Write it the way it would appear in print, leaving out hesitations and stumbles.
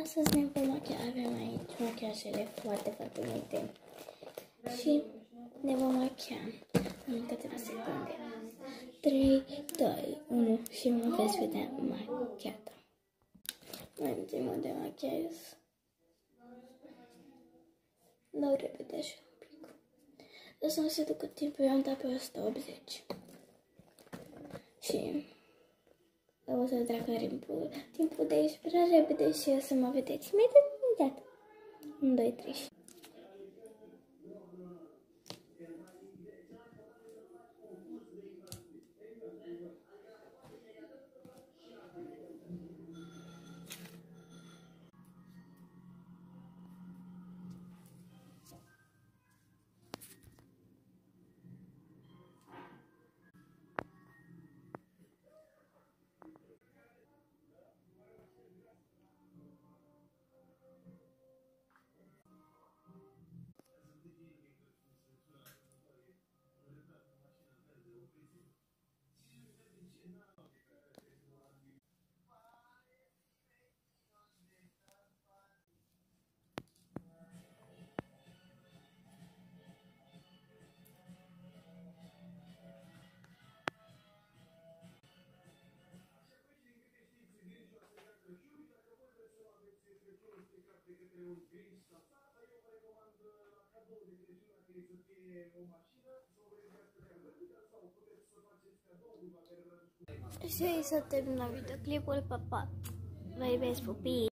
astăzi ne vom machia. Avem aici machiajele foarte multe. Și ne vom machia în câteva secunde. 3, 2, 1 și mă veți vedea machiată. Mergem de machiaj. Dau repede așa un pic. O să nu se ducă timpul, eu am dat pe 180. Și o să treacă timpul de aici prea repede și o să mă vedeți imediat. 1, 2, 3. Și s-a terminat videoclipul, papa, vă iubesc pupii!